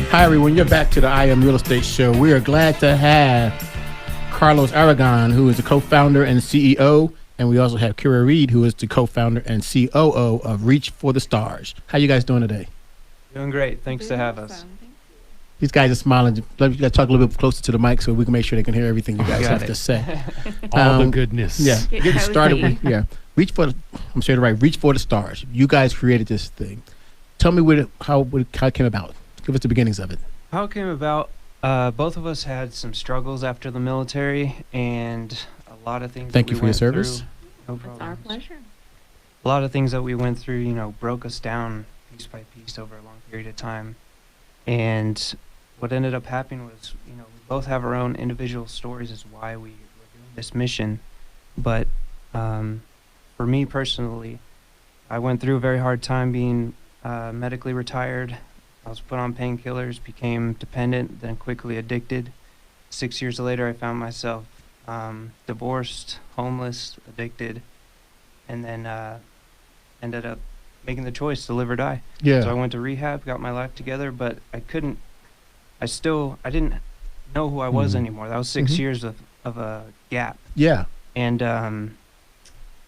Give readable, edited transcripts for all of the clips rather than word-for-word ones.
Hi, everyone. You're back to the I Am Real Estate Show. We are glad to have Carlos Aragon, who is the co-founder and CEO, and we also have Kira Reed, who is the co-founder and COO of Reach for the Stars. How you guys doing today? Doing great. Thanks to have us. These guys are smiling. Let me talk a little bit closer to the mic so we can make sure they can hear everything you guys have to say. All the goodness. Yeah, getting started with Reach for the Stars. You guys created this thing. Tell me how it came about. Give us the beginnings of it. How it came about, both of us had some struggles after the military and a lot of things. Thank you for your service. No problem. It's our pleasure. A lot of things that we went through, broke us down piece by piece over a long period of time. And what ended up happening was, we both have our own individual stories as why we were doing this mission. But for me personally, I went through a very hard time being medically retired. I was put on painkillers, became dependent, then quickly addicted. 6 years later, I found myself divorced, homeless, addicted, and then ended up making the choice to live or die. Yeah. So I went to rehab, got my life together, but I didn't know who I was anymore. That was 6 years of a gap. Yeah. And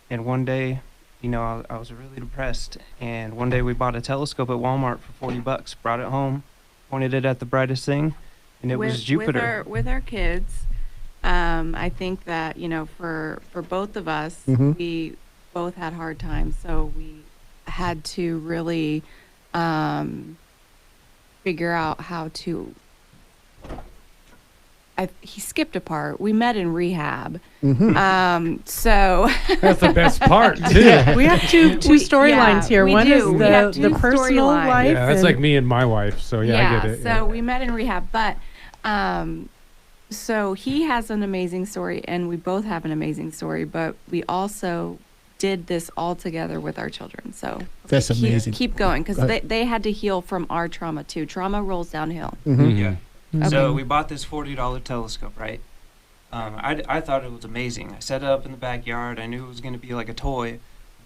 one day, I was really depressed, and one day we bought a telescope at Walmart for $40, brought it home, pointed it at the brightest thing, and it was Jupiter. With our kids, I think that, for both of us, we both had hard times, so we had to really figure out how to. He skipped a part. We met in rehab. So that's the best part too. Yeah. We have two storylines here. One is the personal life. Yeah, that's like me and my wife. So I get it. So we met in rehab, but so he has an amazing story, and we both have an amazing story. But we also did this all together with our children. So that's amazing. Keep going, because they had to heal from our trauma too. Trauma rolls downhill. Yeah. Okay. So we bought this $40 telescope, right? I thought it was amazing. I set it up in the backyard. I knew it was going to be like a toy,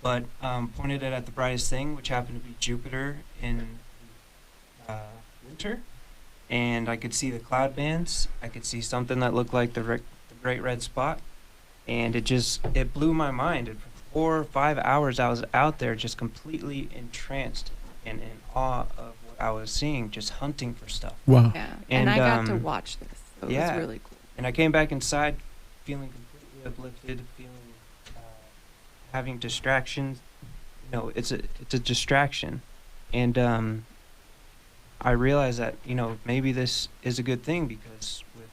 but pointed it at the brightest thing, which happened to be Jupiter in winter. And I could see the cloud bands. I could see something that looked like the great red spot. And it blew my mind. And for 4 or 5 hours, I was out there just completely entranced and in awe of I was seeing, just hunting for stuff. Wow. Yeah. And I got to watch this. So it was really cool. And I came back inside feeling completely uplifted, feeling having distractions. It's a distraction. And I realized that, maybe this is a good thing, because with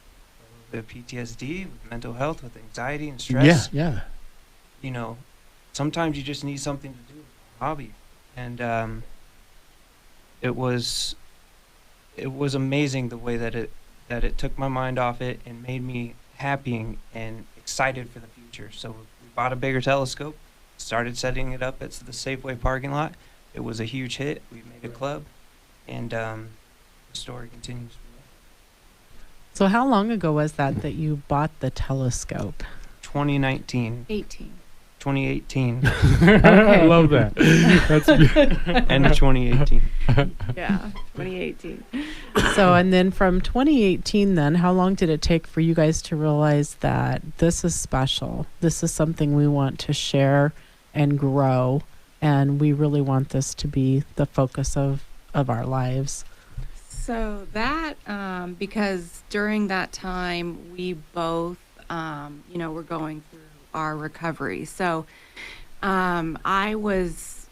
the PTSD, with mental health, with anxiety and stress, sometimes you just need something to do, a hobby. And it was amazing the way that it took my mind off it and made me happy and excited for the future. So we bought a bigger telescope, started setting it up at the Safeway parking lot. It was a huge hit. We made a club, and the story continues. So how long ago was that you bought the telescope? 2019. 2018. I love that. That's End of 2018. Yeah, 2018. So, and then from 2018, then how long did it take for you guys to realize that this is special? This is something we want to share and grow, and we really want this to be the focus of our lives. So that, because during that time, we both, were going through our recovery. So I was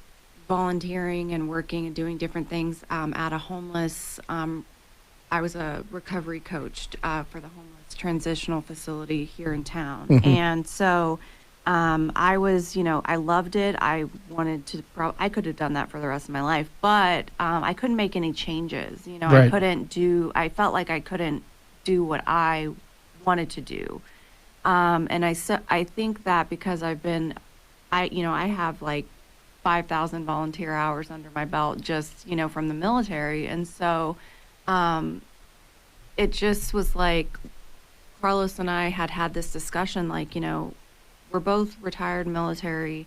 volunteering and working and doing different things at a homeless, I was a recovery coach for the homeless transitional facility here in town. And so I was, I loved it. I wanted to, I could have done that for the rest of my life, but I couldn't make any changes. Right. I felt like I couldn't do what I wanted to do. And I think that because I have like 5,000 volunteer hours under my belt just, from the military. And so it just was like Carlos and I had this discussion, like, we're both retired military.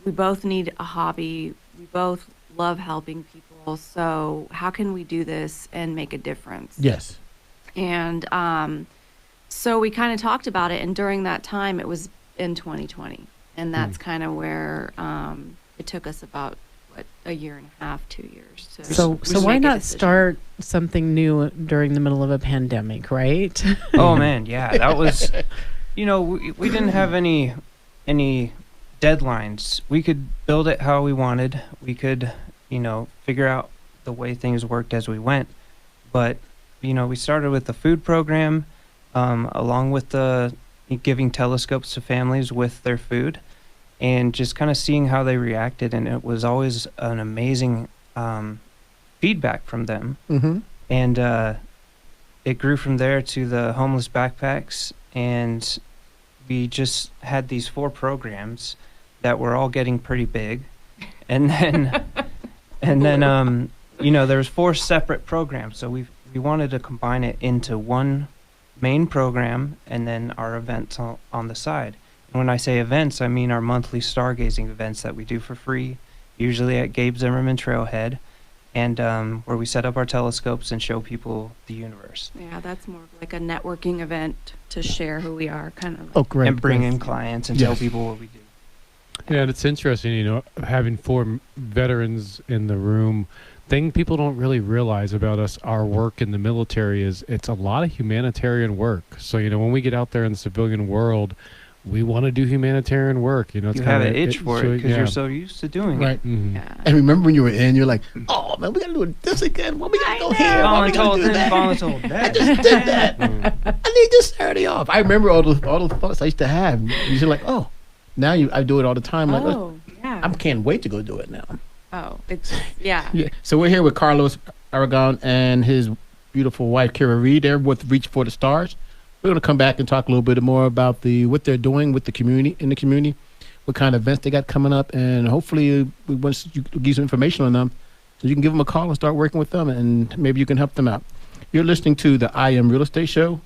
We both need a hobby. We both, love helping people. So how can we do this and make a difference? Yes. And so we kind of talked about it. And during that time, it was in 2020. And that's kind of where it took us about, a year and a half, 2 years. So why not start something new during the middle of a pandemic, right? Oh man, yeah, that was, we didn't have any deadlines. We could build it how we wanted. We could, figure out the way things worked as we went. But, we started with the food program, along with the giving telescopes to families with their food, and just kind of seeing how they reacted. And it was always an amazing feedback from them. Mm-hmm. And it grew from there to the homeless backpacks. And we just had these 4 programs that were all getting pretty big. And then, there was 4 separate programs. So we wanted to combine it into one main program and then our events on the side. When I say events, I mean our monthly stargazing events that we do for free, usually at Gabe Zimmerman Trailhead, and where we set up our telescopes and show people the universe. Yeah, that's more like a networking event to share who we are, kind of. Oh, great. And bring in clients and tell people what we do. Yeah, and it's interesting, having 4 veterans in the room. Thing people don't really realize about us, our work in the military, is it's a lot of humanitarian work. So, when we get out there in the civilian world, we want to do humanitarian work. It's you have an itch for it because you're so used to doing it. Right. Mm-hmm. Yeah. And remember when you were in, you're like, oh man, we gotta do this again. What we gotta go here? What we gotta do that? Voluntold I that. just did that. I need this Saturday off. I remember all the thoughts I used to have. You're like, oh, now I do it all the time. Like, Yeah. I can't wait to go do it now. Oh, it's, yeah. Yeah. So we're here with Carlos Aragon and his beautiful wife, Kira Reed. They're with Reach for the Stars. We're going to come back and talk a little bit more about what they're doing with the community, what kind of events they got coming up, and hopefully we want you to give some information on them so you can give them a call and start working with them, and maybe you can help them out. You're listening to the I Am Real Estate Show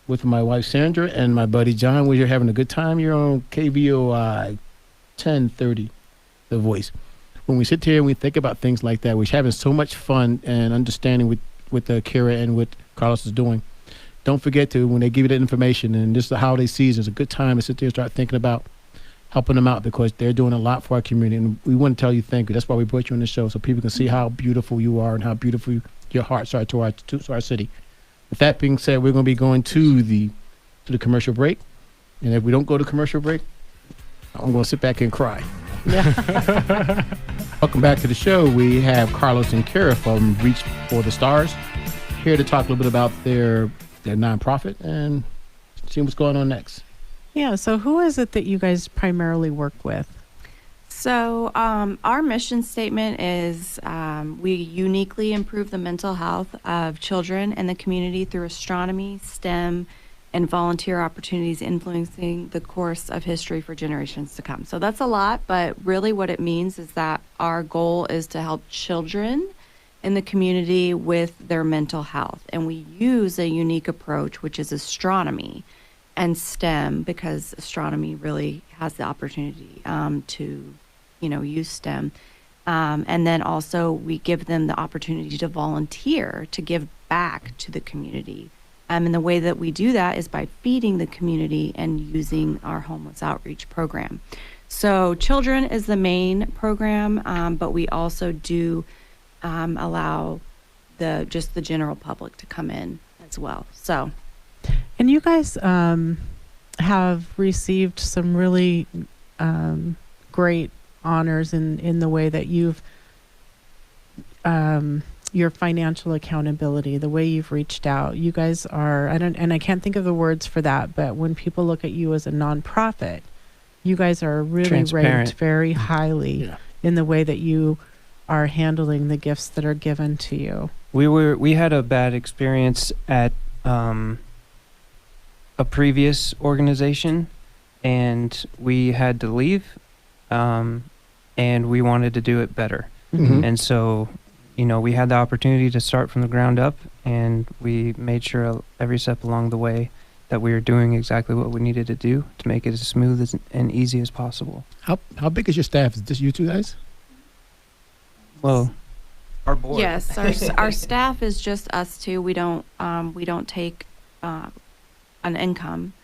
with my wife Sandra and my buddy John. We're having a good time. You're on KVOI 1030, The Voice. When we sit here and we think about things like that, we're having so much fun and understanding with Kira and what Carlos is doing. Don't forget to, when they give you that information, and this is the holiday season, it's a good time to sit there and start thinking about helping them out because they're doing a lot for our community. And we want to tell you thank you. That's why we brought you on the show, so people can see how beautiful you are and how beautiful your hearts are to our city. With that being said, we're going to be going to the commercial break. And if we don't go to commercial break, I'm going to sit back and cry. Yeah. Welcome back to the show. We have Carlos and Kira from Reach for the Stars here to talk a little bit about their nonprofit and see what's going on next. Yeah. So who is it that you guys primarily work with? So our mission statement is we uniquely improve the mental health of children and the community through astronomy, STEM, and volunteer opportunities influencing the course of history for generations to come. So that's a lot, but really what it means is that our goal is to help children in the community with their mental health. And we use a unique approach, which is astronomy and STEM, because astronomy really has the opportunity to, use STEM. And then also we give them the opportunity to volunteer, to give back to the community. And the way that we do that is by feeding the community and using our homeless outreach program. So children is the main program, but we also do allow the general public to come in as well. So, and you guys have received some really great honors in the way that you've your financial accountability, the way you've reached out. You guys are, I can't think of the words for that, but when people look at you as a nonprofit, you guys are really ranked very highly in the way that you are handling the gifts that are given to you. We had a bad experience at a previous organization, and we had to leave, and we wanted to do it better. Mm-hmm. And so, we had the opportunity to start from the ground up, and we made sure every step along the way that we were doing exactly what we needed to do to make it as smooth and easy as possible. How big is your staff? Is this you two guys? Well, our board. Yes, our staff is just us two. We don't take an income,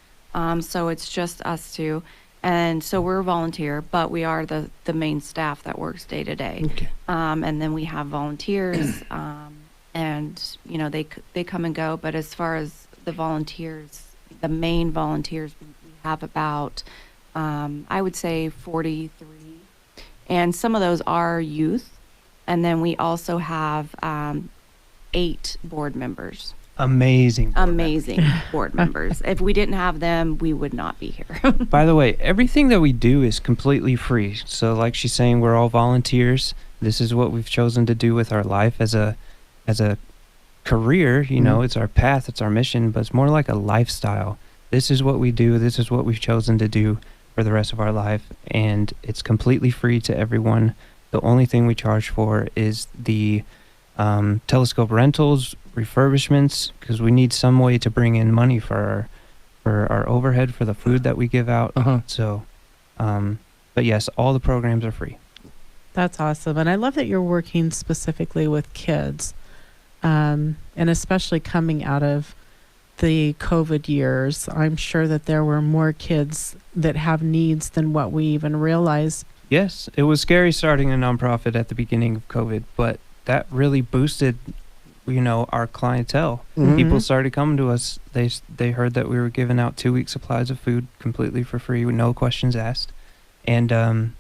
so it's just us two, and so we're a volunteer, but we are the main staff that works day to day. Okay. And then we have volunteers, and they come and go. But as far as the volunteers, the main volunteers, we have about I would say 43, and some of those are youth. And then we also have 8 board members. Amazing. Board members. If we didn't have them, we would not be here. By the way, everything that we do is completely free. So like she's saying, we're all volunteers. This is what we've chosen to do with our life as a career. You know, it's our path, it's our mission, but it's more like a lifestyle. This is what we do. This is what we've chosen to do for the rest of our life. And it's completely free to everyone. The only thing we charge for is the telescope rentals, refurbishments, because we need some way to bring in money for our overhead for the food that we give out. So, but yes, all the programs are free. That's awesome. And I love that you're working specifically with kids, and especially coming out of the COVID years. I'm sure that there were more kids that have needs than what we even realized. Yes, it was scary starting a nonprofit at the beginning of COVID, but that really boosted, our clientele. People started coming to us. They heard that we were giving out 2-week supplies of food completely for free with no questions asked, and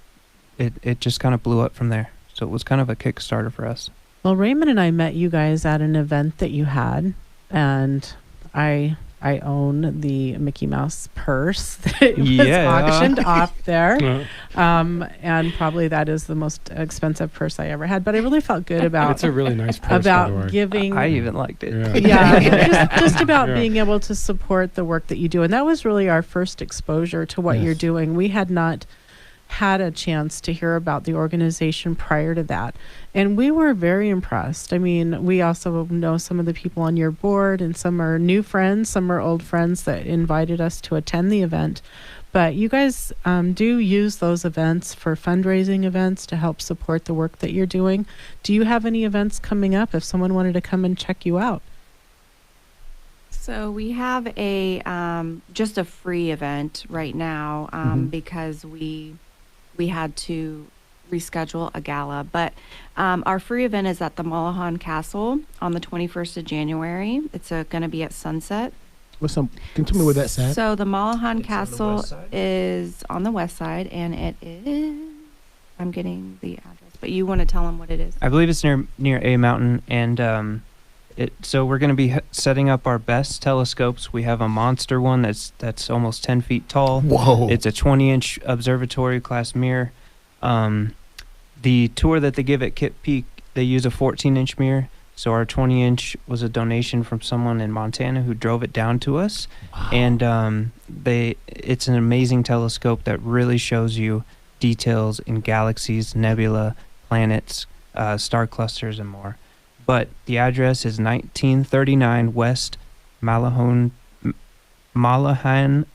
it just kind of blew up from there. So it was kind of a Kickstarter for us. Well, Raymond and I met you guys at an event that you had, and I own the Mickey Mouse purse that was auctioned off there. And probably that is the most expensive purse I ever had. But I really felt good about It's a really nice purse, by the way. about giving. I even liked it. Yeah, just about being able to support the work that you do. And that was really our first exposure to what you're doing. We had not had a chance to hear about the organization prior to that, and we were very impressed. I mean, we also know some of the people on your board, and some are new friends, some are old friends that invited us to attend the event. But you guys do use those events for fundraising events to help support the work that you're doing. Do you have any events coming up if someone wanted to come and check you out? So we have a just a free event right now because we had to reschedule a gala. But our free event is at the Malahan Castle on the 21st of January. It's going to be at sunset. Can you tell me where that's at? So the Malahan Castle is on the west side, and it is, I'm getting the address, but you want to tell them what it is? I believe it's near A Mountain, and so we're going to be setting up our best telescopes. We have a monster one that's almost 10 feet tall. Whoa! It's a 20-inch observatory class mirror. The tour that they give at Kip Peak, they use a 14-inch mirror. So our 20-inch was a donation from someone in Montana who drove it down to us. Wow. And it's an amazing telescope that really shows you details in galaxies, nebula, planets, star clusters, and more. But the address is 1939 West Malahan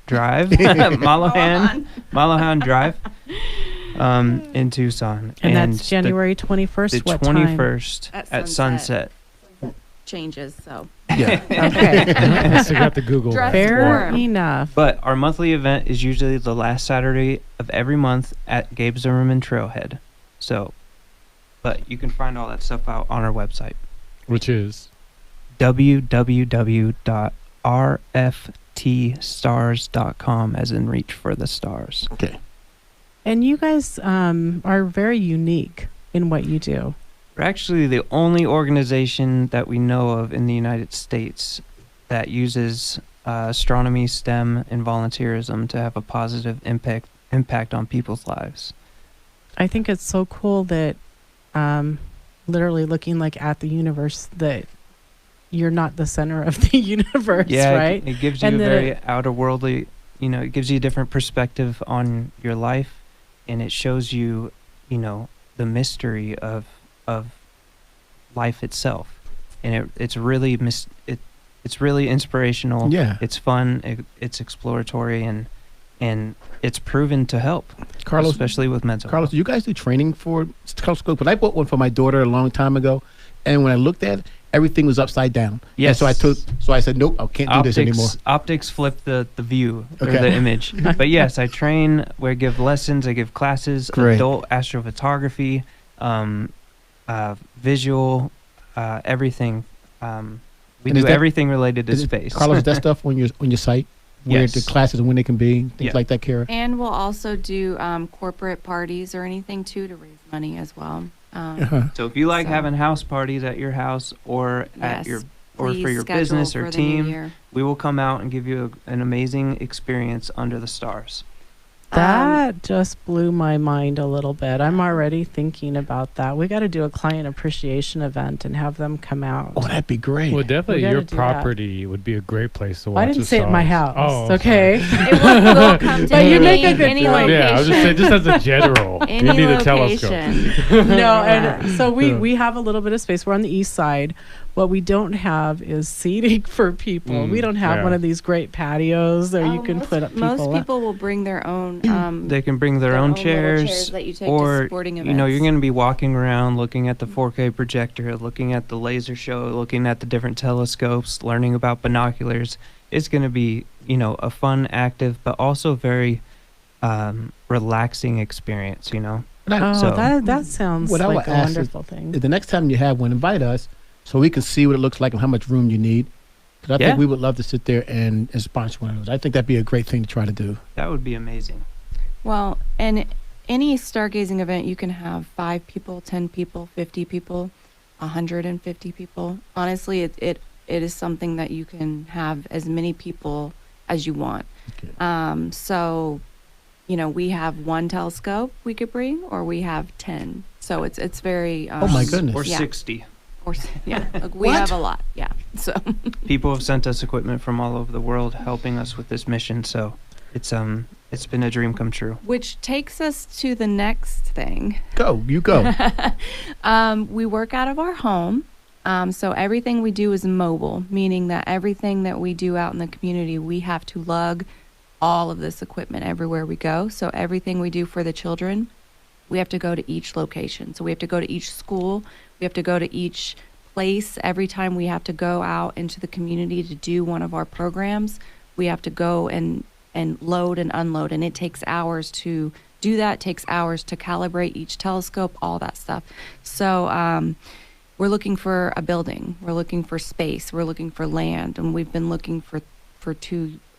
Drive. Malahan Drive. In Tucson. And that's January 21st. The 21st at sunset. Changes, so. Yeah. Okay. So you got the Google. Fair enough. But our monthly event is usually the last Saturday of every month at Gabe Zimmerman Trailhead. So, but you can find all that stuff out on our website, which is www.rftstars.com, as in reach for the stars. Okay. And you guys are very unique in what you do. We're actually the only organization that we know of in the United States that uses astronomy, STEM, and volunteerism to have a positive impact on people's lives. I think it's so cool that literally looking like at the universe, that you're not the center of the universe, right? It gives you a very outer worldly, it gives you a different perspective on your life. And it shows you, the mystery of life itself, and it's really it's really inspirational. Yeah, it's fun. It's exploratory, and and it's proven to help, Carlos, especially with mental Carlos, health. do you guys do training for telescope? But I bought one for my daughter a long time ago, and when I looked at it, everything was upside down. Yes. And so I said, nope, I can't do this anymore. Optics flip the view or Okay. the image. But yes, I train, where I give lessons, I give classes, Great. adult astrophotography, visual, everything. We And do is that- everything related to Is it- space. Carlos, is that stuff on your site? Where Yes. the classes and when they can be, things Yeah. like that, Kara? And we'll also do corporate parties or anything too to raise money as well. Uh-huh. So if you like So- having house parties at your house or at Yes, your or please for your schedule business or for the new team, year. we will come out and give you an amazing experience under the stars. That just blew my mind a little bit. I'm already thinking about that. We got to do a client appreciation event and have them come out. Oh, that'd be great. Well, definitely gotta your do that. property would be a great place to watch. I didn't the say it at my stars. house. Oh, okay. sorry. It will come to But you any, make a good any point. location. Yeah, I was just saying, just as a general, Any you need a telescope. location. No, and Yeah. so we have a little bit of space. We're on the east side. What we don't have is seating for people. We don't have yeah. one of these great patios that you Oh, can most, put up people. Most people will bring their own. They can bring their own little chairs, that you take to or sporting you know, you're events. going to be walking around looking at the 4K projector, looking at the laser show, looking at the different telescopes, learning about binoculars. It's going to be, you know, a fun, active, but also very relaxing experience, you know. Oh, So- that sounds What I like would a ask is- wonderful thing. The next time you have one, invite us so we can see what it looks like and how much room you need. Because I Yeah. think we would love to sit there and sponsor one of those. I think that'd be a great thing to try to do. That would be amazing. Well, and any stargazing event, you can have 5 people, 10 people, 50 people, 150 people. Honestly, it is something that you can have as many people as you want. Okay. So, you know, we have one telescope we could bring, or we have 10. So it's very. Oh my goodness. Or Yeah. 60. Or yeah, like we What? have a lot. Yeah. So. People have sent us equipment from all over the world helping us with this mission, so it's been a dream come true. Which takes us to the next thing. Go, you go. We work out of our home. So everything we do is mobile, meaning that everything that we do out in the community, we have to lug all of this equipment everywhere we go. So everything we do for the children, we have to go to each location. So we have to go to each school. We have to go to each place. Every time we have to go out into the community to do one of our programs, we have to go and load and unload. And it takes hours to do that. It takes hours to calibrate each telescope, all that stuff. So we're looking for a building. We're looking for space. We're looking for land. And we've been looking for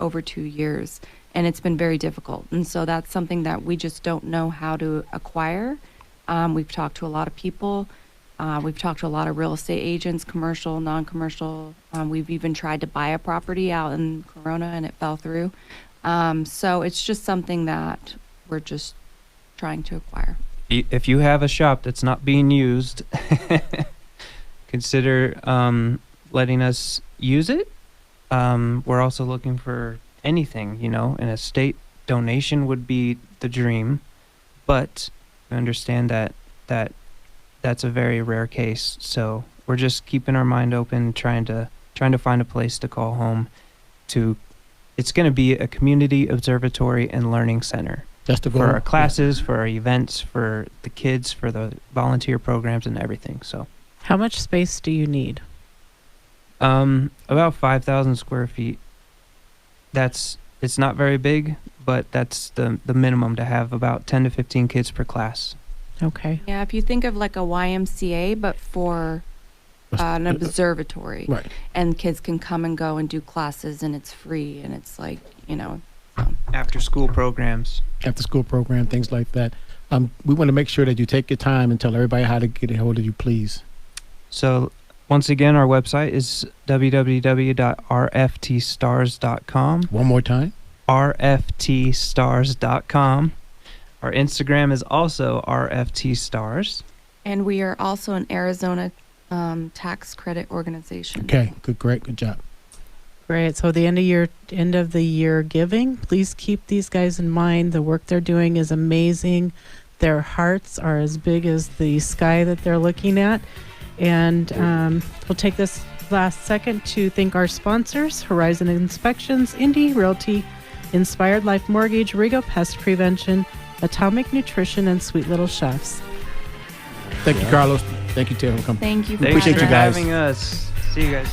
over 2 years. And it's been very difficult. And so that's something that we just don't know how to acquire. We've talked to a lot of people. We've talked to a lot of real estate agents, commercial, non-commercial. We've even tried to buy a property out in Corona, and it fell through. So it's just something that we're just trying to acquire. If you have a shop that's not being used, consider letting us use it. We're also looking for anything, you know, an estate donation would be the dream, but I understand that that's a very rare case. So we're just keeping our mind open, trying to find a place to call home. It's going to be a community observatory and learning center That's the goal. for our classes, for our events, for the kids, for the volunteer programs and everything. So How much space do you need? about 5,000 square feet. It's not very big, but that's the minimum to have about 10 to 15 kids per class. Okay. Yeah, if you think of like a YMCA, but for an observatory. Right. And kids can come and go and do classes, and it's free, and it's like, you know. After school programs. After school program, things like that. We want to make sure that you take your time and tell everybody how to get a hold of you, please. So once again, our website is www.rftstars.com. One more time. rftstars.com. Our Instagram is also rftstars. And we are also an Arizona tax credit organization. Okay. Great. Good job. Great. So the end of the year giving, please keep these guys in mind. The work they're doing is amazing. Their hearts are as big as the sky that they're looking at. And we'll take this last second to thank our sponsors, Horizon Inspections, Indy Realty, Inspired Life Mortgage, Rigo Pest Prevention, Atomic Nutrition, and Sweet Little Chefs. Thank you, Carlos. Thank you, Tim, for coming. Thank you for Thanks appreciate for you guys. having us. See you guys.